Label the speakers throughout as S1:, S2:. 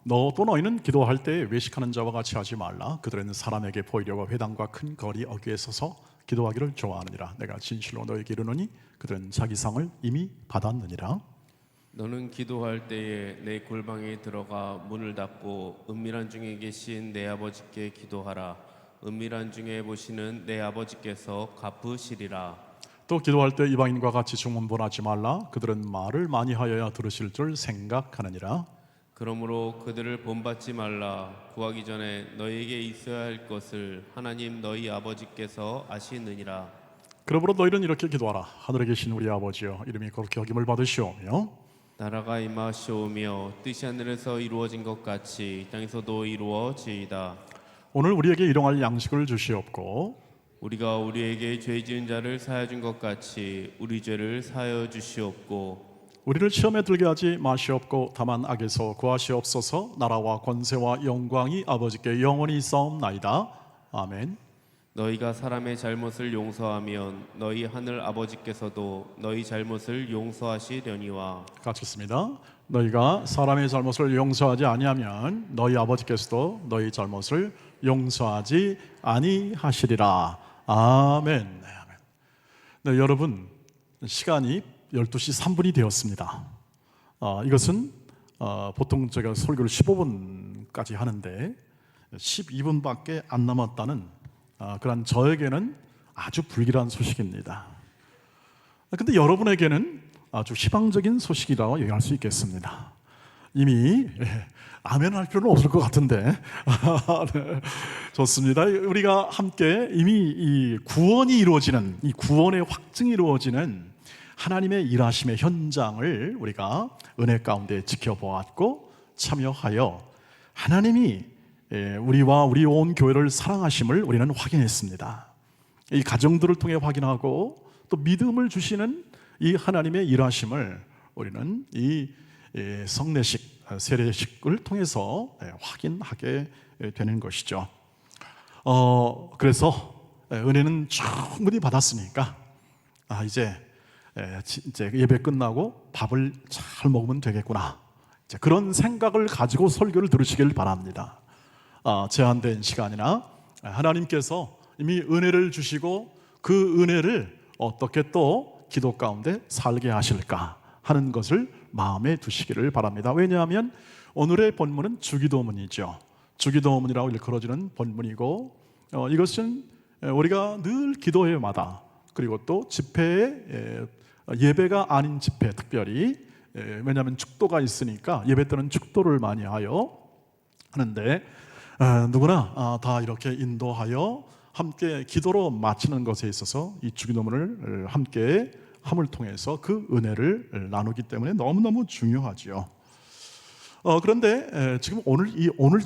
S1: 너희는 기도할 때 외식하는 자와 같이 하지 말라. 그들은 사람에게 보이려고 회당과 큰 거리 어귀에 서서 기도하기를 좋아하느니라. 내가 진실로 너희에게 이르노니 그들은 자기 상을 이미 받았느니라.
S2: 너는 기도할 때에 내 골방에 들어가 문을 닫고 은밀한 중에 계신 내 아버지께 기도하라. 은밀한 중에 보시는 내 아버지께서 갚으시리라.
S1: 또 기도할 때 이방인과 같이 중문본하지 말라. 그들은 말을 많이 하여야 들으실 줄 생각하느니라.
S2: 그러므로 그들을 본받지 말라. 구하기 전에 너희에게 있어야 할 것을 하나님 너희 아버지께서 아시느니라.
S1: 그러므로 너희는 이렇게 기도하라. 하늘에 계신 우리 아버지여, 이름이 거룩히 여김을 받으시오며
S2: 나라가 임하시오며 뜻이 하늘에서 이루어진 것 같이 땅에서도 이루어지이다.
S1: 오늘 우리에게 일용할 양식을 주시옵고
S2: 우리가 우리에게 죄 지은 자를 사하여 준 것 같이 우리 죄를 사하여 주시옵고
S1: 우리를 시험에 들게 하지 마시옵고 다만 악에서 구하시옵소서. 나라와 권세와 영광이 아버지께 영원히 있사옵나이다. 아멘.
S2: 너희가 사람의 잘못을 용서하면 너희 하늘 아버지께서도 너희 잘못을 용서하시려니와.
S1: 같이 읽습니다. 너희가 사람의 잘못을 용서하지 아니하면 너희 아버지께서도 너희 잘못을 용서하지 아니하시리라. 아멘. 네, 아멘. 네, 여러분, 시간이 12시 3분이 되었습니다. 이것은 보통 제가 설교를 15분까지 하는데 12분밖에 안 남았다는 그런 저에게는 아주 불길한 소식입니다. 근데 여러분에게는 아주 희망적인 소식이라고 얘기할 수 있겠습니다. 이미 아멘 할 필요는 없을 것 같은데 네, 좋습니다. 우리가 함께 이미 이 구원이 이루어지는, 이 구원의 확증이 이루어지는 하나님의 일하심의 현장을 우리가 은혜 가운데 지켜보았고 참여하여 하나님이 우리와 우리 온 교회를 사랑하심을 우리는 확인했습니다. 이 가정들을 통해 확인하고 또 믿음을 주시는 이 하나님의 일하심을 우리는 이 성례식, 세례식을 통해서 확인하게 되는 것이죠. 그래서 은혜는 충분히 받았으니까 이제 예배 끝나고 밥을 잘 먹으면 되겠구나, 그런 생각을 가지고 설교를 들으시길 바랍니다. 제한된 시간이나 하나님께서 이미 은혜를 주시고 그 은혜를 어떻게 또 기도 가운데 살게 하실까 하는 것을 마음에 두시기를 바랍니다. 왜냐하면 오늘의 본문은 주기도문이죠. 주기도문이라고 일컬어지는 본문이고 이것은 우리가 늘 기도회마다 그리고 또 집회에 예배가 아닌 집회, 특별히 왜냐하면 축도가 있으니까 예배 때는 축도를 많이 하여 하는데 누구나 다 이렇게 인도하여 함께 기도로 마치는 것에 있어서 이 주기도문을 함께 함을 통해서 그 은혜를 나누기 때문에 너무너무 중요하죠. 그런데 지금 오늘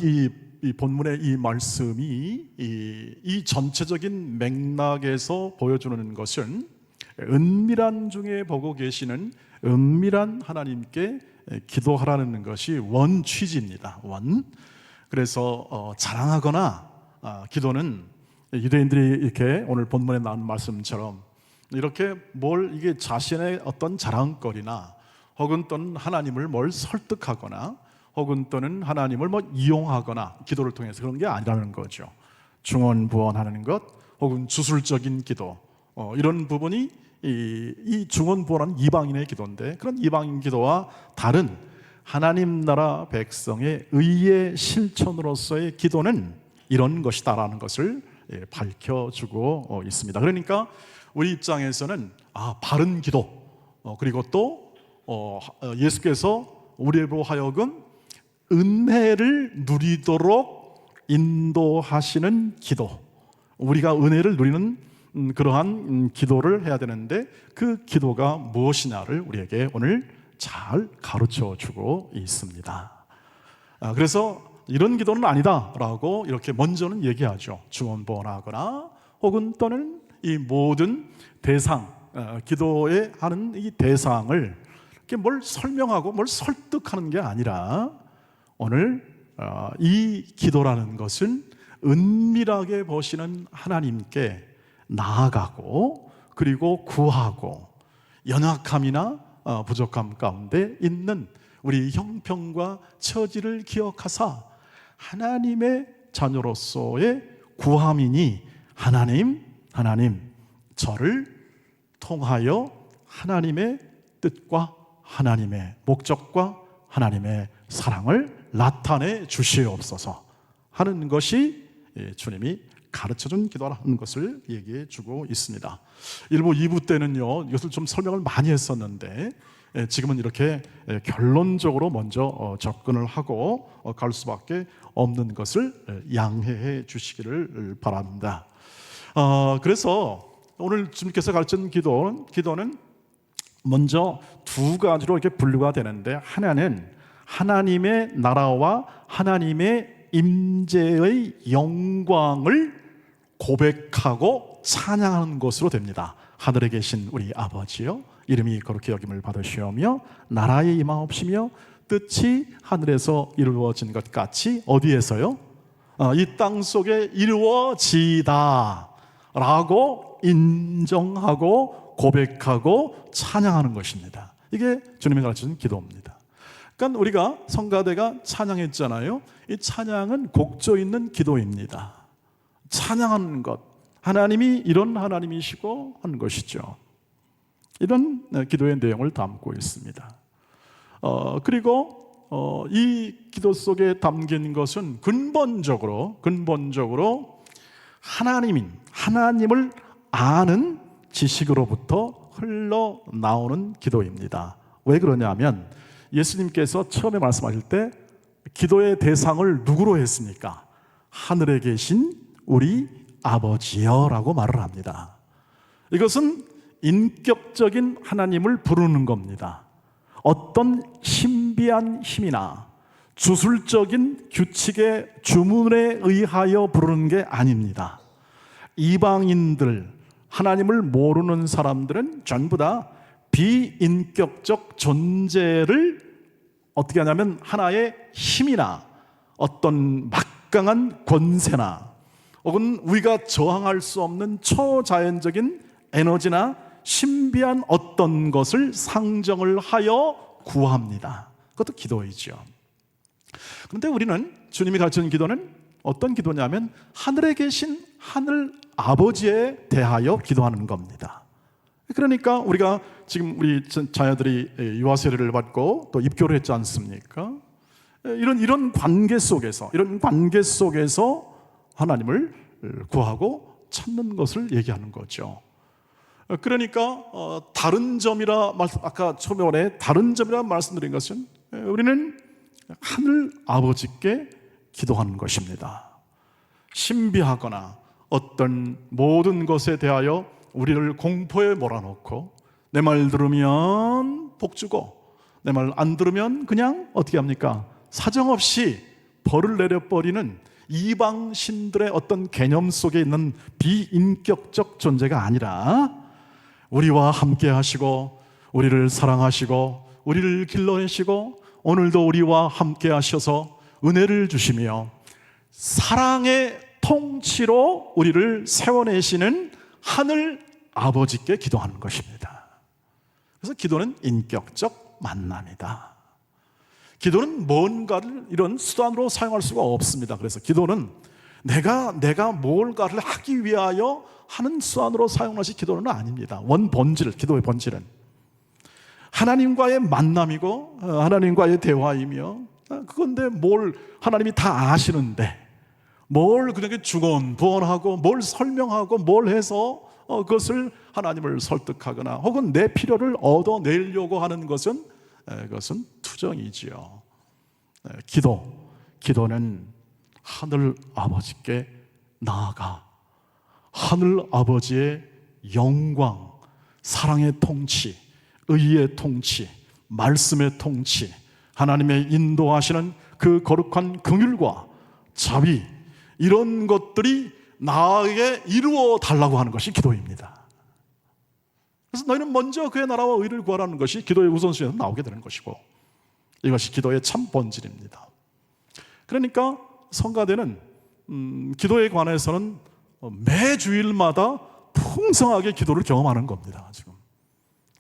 S1: 이 본문의 이 말씀이 이 전체적인 맥락에서 보여주는 것은 은밀한 중에 보고 계시는 은밀한 하나님께 기도하라는 것이 원 취지입니다. 그래서 자랑하거나 기도는 유대인들이 이렇게 오늘 본문에 나온 말씀처럼 이렇게 이게 자신의 어떤 자랑거리나 혹은 또는 하나님을 설득하거나 혹은 또는 하나님을 이용하거나 기도를 통해서 그런 게 아니라는 거죠. 중언부언하는 것 혹은 주술적인 기도, 이런 부분이 이 중언부언하는 이방인의 기도인데, 그런 이방인 기도와 다른 하나님 나라 백성의 의의 실천으로서의 기도는 이런 것이다라는 것을 밝혀주고 있습니다. 그러니까 우리 입장에서는 바른 기도, 그리고 또 예수께서 우리로 하여금 은혜를 누리도록 인도하시는 기도, 우리가 은혜를 누리는 그러한 기도를 해야 되는데 그 기도가 무엇이냐를 우리에게 오늘 잘 가르쳐 주고 있습니다. 그래서 이런 기도는 아니다라고 이렇게 먼저는 얘기하죠. 중언부언하거나 혹은 또는 이 모든 대상, 기도에 하는 이 대상을 이렇게 뭘 설명하고 뭘 설득하는 게 아니라 오늘 이 기도라는 것은 은밀하게 보시는 하나님께 나아가고 그리고 구하고 연약함이나 부족함 가운데 있는 우리 형편과 처지를 기억하사 하나님의 자녀로서의 구함이니 하나님 저를 통하여 하나님의 뜻과 하나님의 목적과 하나님의 사랑을 나타내 주시옵소서 하는 것이 주님이 가르쳐준 기도라는 것을 얘기해 주고 있습니다. 1부, 2부 때는요 이것을 좀 설명을 많이 했었는데 지금은 이렇게 결론적으로 먼저 접근을 하고 갈 수밖에 없는 것을 양해해 주시기를 바랍니다. 그래서 오늘 주님께서 가르친 기도는 먼저 두 가지로 이렇게 분류가 되는데, 하나는 하나님의 나라와 하나님의 임재의 영광을 고백하고 찬양하는 것으로 됩니다. 하늘에 계신 우리 아버지여, 이름이 거룩히 여김을 받으시오며 나라에 임하옵시며 뜻이 하늘에서 이루어진 것 같이 어디에서요? 이 땅 속에 이루어지다 라고 인정하고 고백하고 찬양하는 것입니다. 이게 주님이 가르치는 기도입니다. 그러니까 우리가 성가대가 찬양했잖아요. 이 찬양은 곡조 있는 기도입니다. 찬양하는 것, 하나님이 이런 하나님이시고 하는 것이죠. 이런 기도의 내용을 담고 있습니다. 그리고 이 기도 속에 담긴 것은 근본적으로 하나님을 아는 지식으로부터 흘러나오는 기도입니다. 왜 그러냐면 예수님께서 처음에 말씀하실 때 기도의 대상을 누구로 했습니까? 하늘에 계신 우리 아버지여 라고 말을 합니다. 이것은 인격적인 하나님을 부르는 겁니다. 어떤 신비한 힘이나 주술적인 규칙의 주문에 의하여 부르는 게 아닙니다. 이방인들, 하나님을 모르는 사람들은 전부 다 비인격적 존재를 어떻게 하냐면 하나의 힘이나 어떤 막강한 권세나 혹은 우리가 저항할 수 없는 초자연적인 에너지나 신비한 어떤 것을 상정을 하여 구합니다. 그것도 기도이죠. 그런데 우리는 주님이 가르치는 기도는 어떤 기도냐면 하늘에 계신 하늘 아버지에 대하여 기도하는 겁니다. 그러니까 우리가 지금 우리 자녀들이 유아 세례를 받고 또 입교를 했지 않습니까? 이런 관계 속에서 하나님을 구하고 찾는 것을 얘기하는 거죠. 그러니까 다른 점이라 아까 초면에 다른 점이라 말씀드린 것은 우리는 하늘 아버지께 기도하는 것입니다. 신비하거나 어떤 모든 것에 대하여 우리를 공포에 몰아넣고 내 말 들으면 복 주고 내 말 안 들으면 그냥 어떻게 합니까? 사정없이 벌을 내려버리는 이방 신들의 어떤 개념 속에 있는 비인격적 존재가 아니라 우리와 함께 하시고 우리를 사랑하시고 우리를 길러내시고 오늘도 우리와 함께 하셔서 은혜를 주시며 사랑의 통치로 우리를 세워내시는 하늘 아버지께 기도하는 것입니다. 그래서 기도는 인격적 만남이다. 기도는 뭔가를 이런 수단으로 사용할 수가 없습니다. 그래서 기도는 내가 뭔가를 하기 위하여 하는 수단으로 사용하시 기도는 아닙니다. 기도의 본질은 하나님과의 만남이고 하나님과의 대화이며 그건데 뭘 하나님이 다 아시는데 뭘 그렇게 중언부언하고 뭘 설명하고 뭘 해서 그것을 하나님을 설득하거나 혹은 내 필요를 얻어내려고 하는 것은 그것은 투정이지요. 기도는 하늘 아버지께 나아가 하늘 아버지의 영광, 사랑의 통치, 의의 통치, 말씀의 통치, 하나님의 인도하시는 그 거룩한 긍휼과 자비, 이런 것들이 나에게 이루어 달라고 하는 것이 기도입니다. 그래서 너희는 먼저 그의 나라와 의를 구하라는 것이 기도의 우선순위에서 나오게 되는 것이고 이것이 기도의 참 본질입니다. 그러니까 성가대는 기도에 관해서는 매 주일마다 풍성하게 기도를 경험하는 겁니다. 지금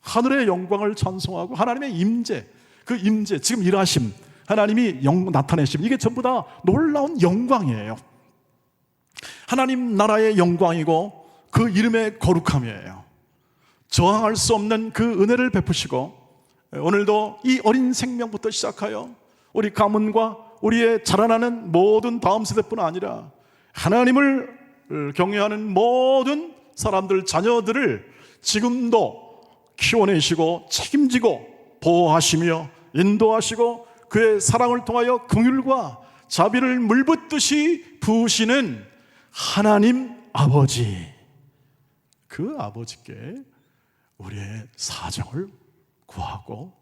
S1: 하늘의 영광을 찬송하고 하나님의 임재, 그 임재, 지금 일하심, 하나님이 나타내심, 이게 전부 다 놀라운 영광이에요. 하나님 나라의 영광이고 그 이름의 거룩함이에요. 저항할 수 없는 그 은혜를 베푸시고, 오늘도 이 어린 생명부터 시작하여 우리 가문과 우리의 자라나는 모든 다음 세대뿐 아니라 하나님을 경외하는 모든 사람들, 자녀들을 지금도 키워내시고 책임지고 보호하시며 인도하시고 그의 사랑을 통하여 긍휼과 자비를 물붓듯이 부으시는 하나님 아버지, 그 아버지께 우리의 사정을 구하고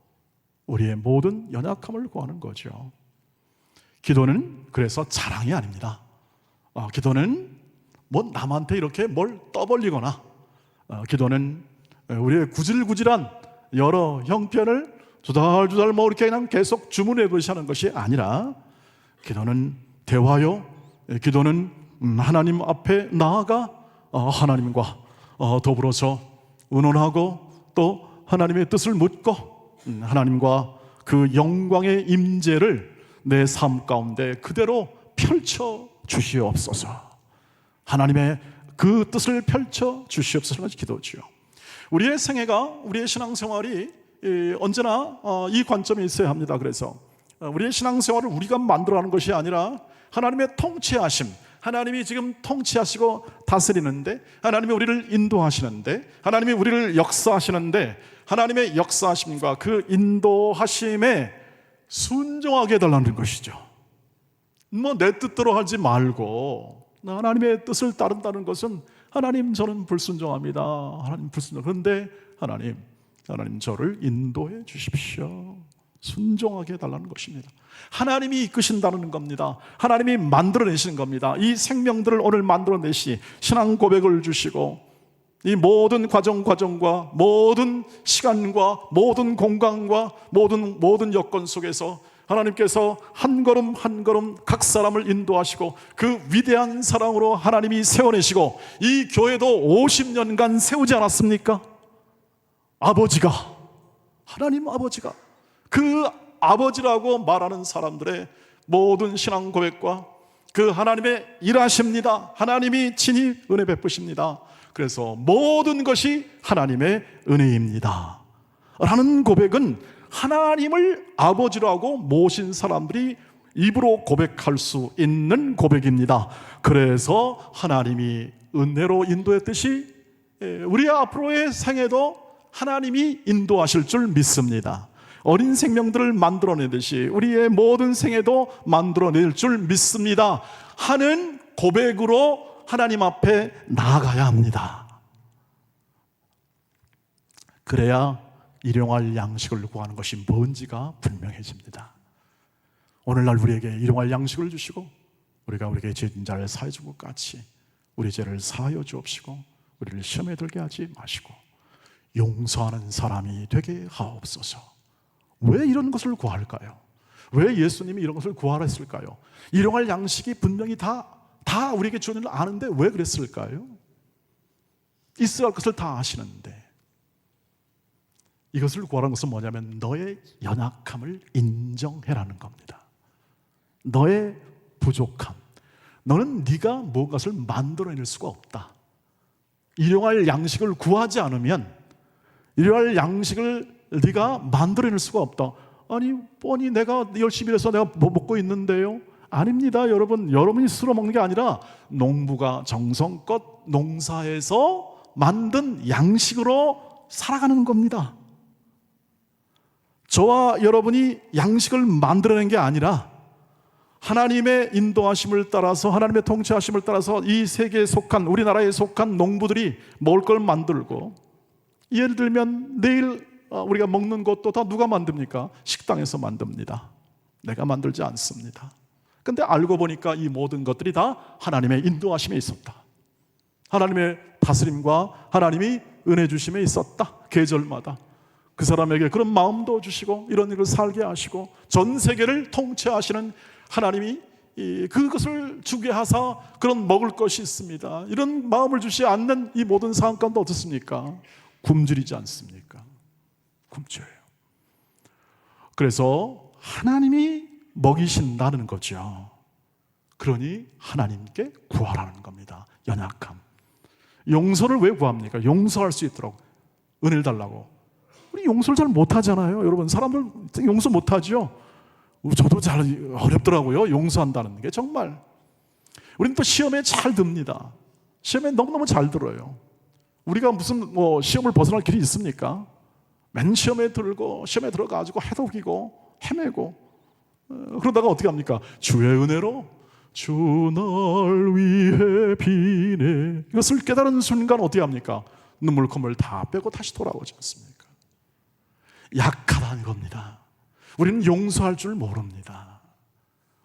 S1: 우리의 모든 연약함을 구하는 거죠. 기도는 그래서 자랑이 아닙니다. 기도는 뭐 남한테 이렇게 뭘 떠벌리거나, 기도는 우리의 구질구질한 여러 형편을 주달주달 뭐 이렇게 그냥 계속 주문해보시 하는 것이 아니라, 기도는 대화요, 기도는 하나님 앞에 나아가 하나님과 더불어서 의논하고 또 하나님의 뜻을 묻고 하나님과 그 영광의 임재를 내 삶 가운데 그대로 펼쳐 주시옵소서. 하나님의 그 뜻을 펼쳐 주시옵소서. 기도지요. 우리의 생애가, 우리의 신앙생활이 언제나 이 관점이 있어야 합니다. 그래서 우리의 신앙생활을 우리가 만들어가는 것이 아니라 하나님의 통치하심, 하나님이 지금 통치하시고 다스리는데, 하나님이 우리를 인도하시는데, 하나님이 우리를 역사하시는데, 하나님의 역사하심과 그 인도하심에 순종하게 해달라는 것이죠. 뭐 내 뜻대로 하지 말고 하나님의 뜻을 따른다는 것은, 하나님 저는 불순종합니다, 하나님 불순종, 그런데 하나님 저를 인도해 주십시오, 순종하게 해달라는 것입니다. 하나님이 이끄신다는 겁니다. 하나님이 만들어내시는 겁니다. 이 생명들을 오늘 만들어내시 신앙 고백을 주시고, 이 모든 과정과 모든 시간과 모든 공간과 모든 여건 속에서 하나님께서 한 걸음 한 걸음 각 사람을 인도하시고 그 위대한 사랑으로 하나님이 세워내시고, 이 교회도 50년간 세우지 않았습니까? 아버지가, 하나님 아버지가, 그 아버지라고 말하는 사람들의 모든 신앙 고백과 그 하나님의 일하십니다, 하나님이 친히 은혜 베푸십니다, 그래서 모든 것이 하나님의 은혜입니다 라는 고백은 하나님을 아버지라고 모신 사람들이 입으로 고백할 수 있는 고백입니다. 그래서 하나님이 은혜로 인도했듯이 우리 앞으로의 생애도 하나님이 인도하실 줄 믿습니다. 어린 생명들을 만들어내듯이 우리의 모든 생애도 만들어낼 줄 믿습니다 하는 고백으로 하나님 앞에 나아가야 합니다. 그래야 일용할 양식을 구하는 것이 뭔지가 분명해집니다. 오늘날 우리에게 일용할 양식을 주시고 우리가 우리에게 죄진 자를 사해 준 것 같이 우리 죄를 사하여 주옵시고 우리를 시험에 들게 하지 마시고 용서하는 사람이 되게 하옵소서. 왜 이런 것을 구할까요? 왜 예수님이 이런 것을 구하라 했을까요? 일용할 양식이 분명히 다 우리에게 주는 줄 아는데 왜 그랬을까요? 있어야 할 것을 다 아시는데. 이것을 구하라는 것은 뭐냐면 너의 연약함을 인정해라는 겁니다. 너의 부족함, 너는 네가 무엇을 만들어낼 수가 없다. 일용할 양식을 구하지 않으면 일용할 양식을 네가 만들어낼 수가 없다. 아니 뻔히 내가 열심히 해서 내가 먹고 있는데요. 아닙니다. 여러분이 스스로 먹는 게 아니라 농부가 정성껏 농사해서 만든 양식으로 살아가는 겁니다. 저와 여러분이 양식을 만들어낸 게 아니라 하나님의 인도하심을 따라서, 하나님의 통치하심을 따라서 이 세계에 속한, 우리나라에 속한 농부들이 먹을 걸 만들고, 예를 들면 내일 우리가 먹는 것도 다 누가 만듭니까? 식당에서 만듭니다. 내가 만들지 않습니다. 근데 알고 보니까 이 모든 것들이 다 하나님의 인도하심에 있었다. 하나님의 다스림과 하나님이 은혜 주심에 있었다. 계절마다 그 사람에게 그런 마음도 주시고 이런 일을 살게 하시고 전 세계를 통치하시는 하나님이 그것을 주게 하사 그런 먹을 것이 있습니다. 이런 마음을 주시지 않는 이 모든 상황 가운데 어떻습니까? 굶주리지 않습니까? 굶주려요. 그래서 하나님이 먹이신다는 거죠. 그러니 하나님께 구하라는 겁니다. 연약함. 용서를 왜 구합니까? 용서할 수 있도록 은혜를 달라고. 우리 용서를 잘 못하잖아요. 여러분, 사람들 용서 못하죠. 저도 잘 어렵더라고요. 용서한다는 게 정말. 우리는 또 시험에 잘 듭니다. 시험에 너무너무 잘 들어요. 우리가 무슨 시험을 벗어날 길이 있습니까? 맨 시험에 들고 시험에 들어가지고 해독이고 헤매고 그러다가 어떻게 합니까? 주의 은혜로 주 날 위해 비네, 이것을 깨달은 순간 어떻게 합니까? 눈물 콧물 다 빼고 다시 돌아오지 않습니까? 약하다는 겁니다. 우리는 용서할 줄 모릅니다.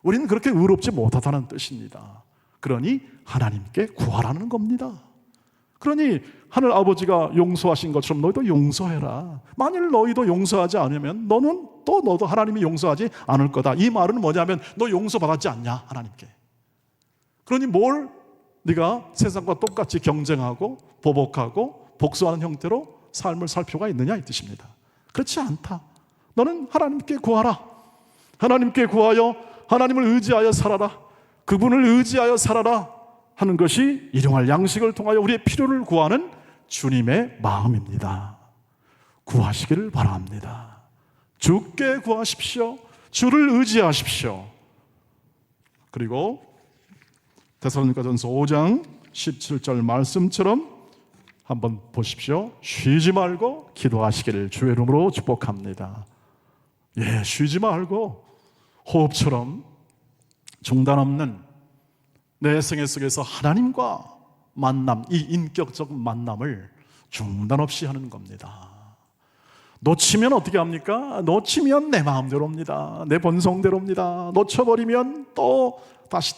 S1: 우리는 그렇게 의롭지 못하다는 뜻입니다. 그러니 하나님께 구하라는 겁니다. 그러니 하늘 아버지가 용서하신 것처럼 너희도 용서해라. 만일 너희도 용서하지 않으면 너도 하나님이 용서하지 않을 거다. 이 말은 뭐냐면 너 용서받았지 않냐 하나님께. 그러니 뭘 네가 세상과 똑같이 경쟁하고 보복하고 복수하는 형태로 삶을 살 필요가 있느냐 이 뜻입니다. 그렇지 않다. 너는 하나님께 구하라. 하나님께 구하여 하나님을 의지하여 살아라. 그분을 의지하여 살아라 하는 것이 일용할 양식을 통하여 우리의 필요를 구하는 주님의 마음입니다. 구하시기를 바랍니다. 주께 구하십시오. 주를 의지하십시오. 그리고 데살로니가전서 5장 17절 말씀처럼 한번 보십시오. 쉬지 말고 기도하시기를 주의 이름으로 축복합니다. 쉬지 말고 호흡처럼 중단 없는 내 생애 속에서 하나님과 만남, 이 인격적 만남을 중단 없이 하는 겁니다. 놓치면 어떻게 합니까? 놓치면 내 마음대로입니다. 내 본성대로입니다. 놓쳐버리면 다시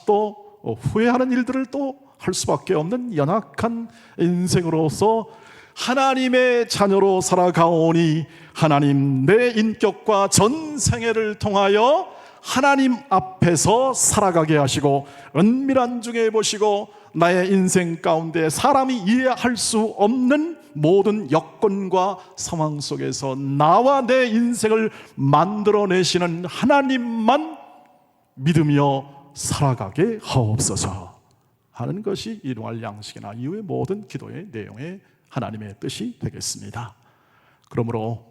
S1: 후회하는 일들을 또 할 수밖에 없는 연약한 인생으로서 하나님의 자녀로 살아가오니 하나님 내 인격과 전 생애를 통하여 하나님 앞에서 살아가게 하시고 은밀한 중에 보시고 나의 인생 가운데 사람이 이해할 수 없는 모든 여건과 상황 속에서 나와 내 인생을 만들어내시는 하나님만 믿으며 살아가게 하옵소서 하는 것이 일용할 양식이나 이후의 모든 기도의 내용의 하나님의 뜻이 되겠습니다. 그러므로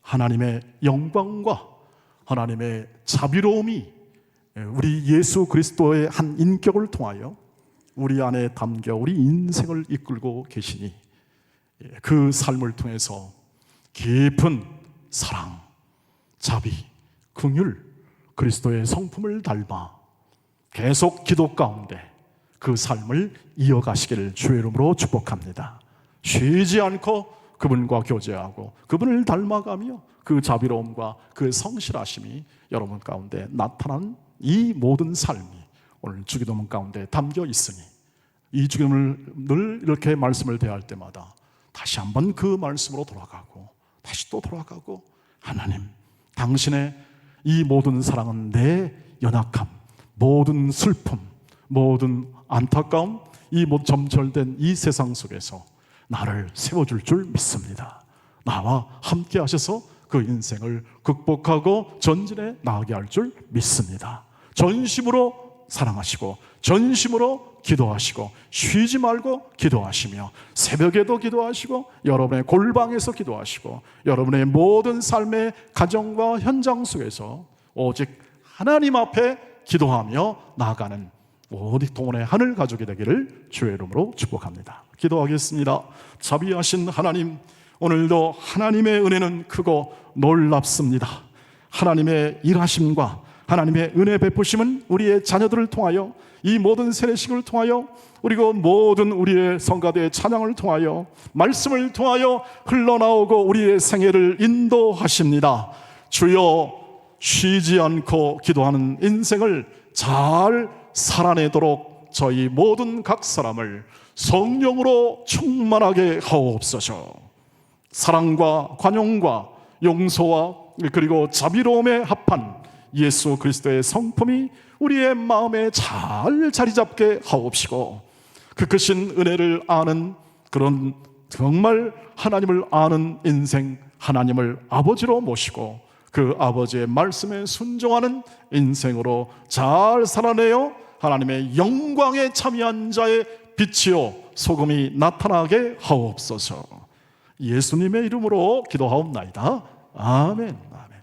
S1: 하나님의 영광과 하나님의 자비로움이 우리 예수 그리스도의 한 인격을 통하여 우리 안에 담겨 우리 인생을 이끌고 계시니 그 삶을 통해서 깊은 사랑, 자비, 긍휼, 그리스도의 성품을 닮아 계속 기도 가운데 그 삶을 이어가시기를 주의 이름으로 축복합니다. 쉬지 않고 그분과 교제하고 그분을 닮아가며 그 자비로움과 그 성실하심이 여러분 가운데 나타난 이 모든 삶이 오늘 주기도문 가운데 담겨 있으니 이 주기도문을 늘 이렇게 말씀을 대할 때마다 다시 한번 그 말씀으로 돌아가고 다시 또 돌아가고 하나님 당신의 이 모든 사랑은 내 연약함, 모든 슬픔, 모든 안타까움, 이 점철된 이 세상 속에서 나를 세워줄 줄 믿습니다. 나와 함께 하셔서 그 인생을 극복하고 전진해 나가게 할 줄 믿습니다. 전심으로 사랑하시고 전심으로 기도하시고 쉬지 말고 기도하시며 새벽에도 기도하시고 여러분의 골방에서 기도하시고 여러분의 모든 삶의 가정과 현장 속에서 오직 하나님 앞에 기도하며 나아가는 모든 동원의 하늘 가족이 되기를 주의 이름으로 축복합니다. 기도하겠습니다. 자비하신 하나님, 오늘도 하나님의 은혜는 크고 놀랍습니다. 하나님의 일하심과 하나님의 은혜 베푸심은 우리의 자녀들을 통하여 이 모든 세례식을 통하여 그리고 모든 우리의 성가대의 찬양을 통하여 말씀을 통하여 흘러나오고 우리의 생애를 인도하십니다. 주여 쉬지 않고 기도하는 인생을 잘 살아내도록 저희 모든 각 사람을 성령으로 충만하게 하옵소서. 사랑과 관용과 용서와 그리고 자비로움에 합한 예수 그리스도의 성품이 우리의 마음에 잘 자리 잡게 하옵시고 그 크신 은혜를 아는 그런 정말 하나님을 아는 인생, 하나님을 아버지로 모시고 그 아버지의 말씀에 순종하는 인생으로 잘 살아내어 하나님의 영광에 참여한 자의 빛이요 소금이 나타나게 하옵소서. 예수님의 이름으로 기도하옵나이다. 아멘. 아멘.